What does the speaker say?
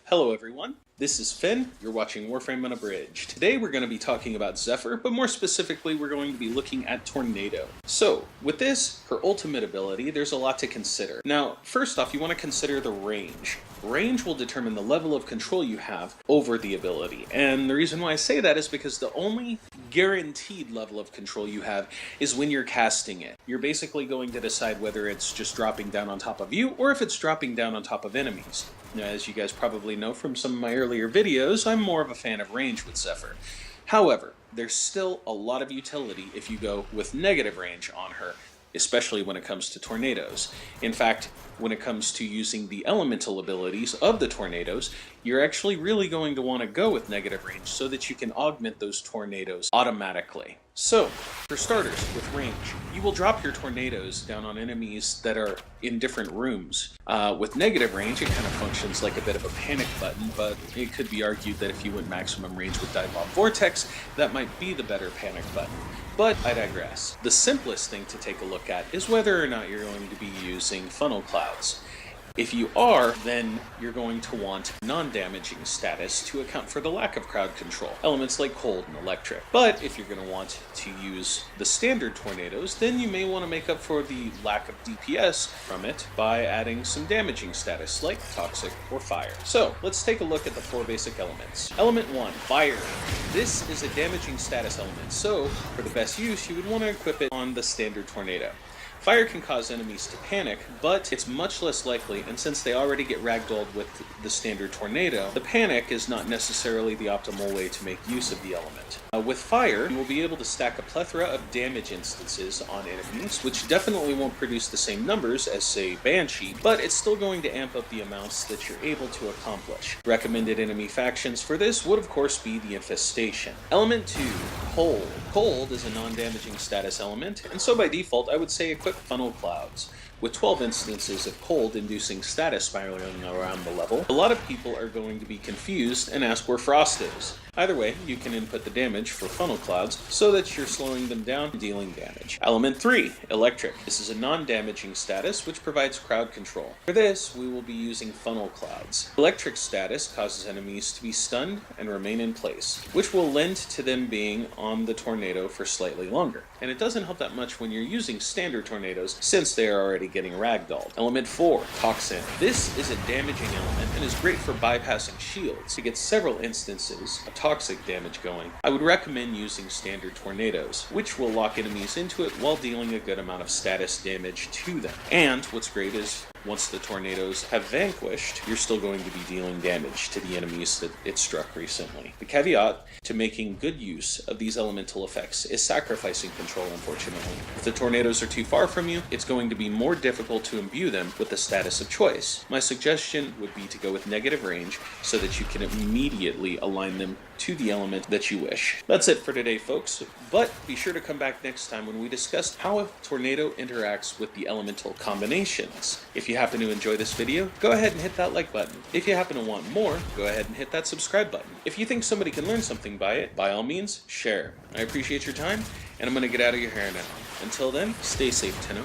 Hello everyone, this is Finn, you're watching Warframe Unabridged. Today we're going to be talking about Zephyr, but more specifically we're going to be looking at Tornado. So, with this, her ultimate ability, there's a lot to consider. Now, first off, you want to consider the range. Range will determine the level of control you have over the ability, and the reason why I say that is because the only guaranteed level of control you have is when you're casting it. You're basically going to decide whether it's just dropping down on top of you, or if it's dropping down on top of enemies. Now, as you guys probably know from some of my earlier videos, I'm more of a fan of range with Zephyr. However, there's still a lot of utility if you go with negative range on her, especially when it comes to tornadoes. In fact, when it comes to using the elemental abilities of the tornadoes, you're actually really going to want to go with negative range so that you can augment those tornadoes automatically. So, for starters, with range, you will drop your tornadoes down on enemies that are in different rooms. With negative range, it kind of functions like a bit of a panic button, but it could be argued that if you went maximum range with Dive Bomb Vortex, that might be the better panic button. But I digress. The simplest thing to take a look at is whether or not you're going to be using funnel clouds. If you are, then you're going to want non-damaging status to account for the lack of crowd control, elements like cold and electric. But if you're going to want to use the standard tornadoes, then you may want to make up for the lack of DPS from it by adding some damaging status like toxic or fire. So let's take a look at the four basic elements. Element 1, fire. This is a damaging status element, so for the best use, you would want to equip it on the standard tornado. Fire can cause enemies to panic, but it's much less likely, and since they already get ragdolled with the standard tornado, the panic is not necessarily the optimal way to make use of the element. With fire, you will be able to stack a plethora of damage instances on enemies, which definitely won't produce the same numbers as, say, Banshee, but it's still going to amp up the amounts that you're able to accomplish. Recommended enemy factions for this would of course be the Infestation. Element 2, Cold. Cold is a non-damaging status element, and so by default I would say equip Funnel Clouds. With 12 instances of cold inducing status spiraling around the level, a lot of people are going to be confused and ask where Frost is. Either way, you can input the damage for Funnel Clouds so that you're slowing them down and dealing damage. Element 3, Electric. This is a non-damaging status which provides crowd control. For this, we will be using Funnel Clouds. Electric status causes enemies to be stunned and remain in place, which will lend to them being on the tornado for slightly longer. And it doesn't help that much when you're using standard tornadoes since they are already getting ragdolled. Element 4, Toxin. This is a damaging element and is great for bypassing shields to get several instances of toxic damage going. I would recommend using standard tornadoes, which will lock enemies into it while dealing a good amount of status damage to them. And what's great is once the tornadoes have vanquished, you're still going to be dealing damage to the enemies that it struck recently. The caveat to making good use of these elemental effects is sacrificing control, unfortunately. If the tornadoes are too far from you, it's going to be more difficult to imbue them with the status of choice. My suggestion would be to go with negative range so that you can immediately align them to the element that you wish. That's it for today, folks, but be sure to come back next time when we discuss how a tornado interacts with the elemental combinations. If you happen to enjoy this video, go ahead and hit that like button. If you happen to want more, go ahead and hit that subscribe button. If you think somebody can learn something by it, by all means, share. I appreciate your time, and I'm going to get out of your hair now. Until then, stay safe, Tenno.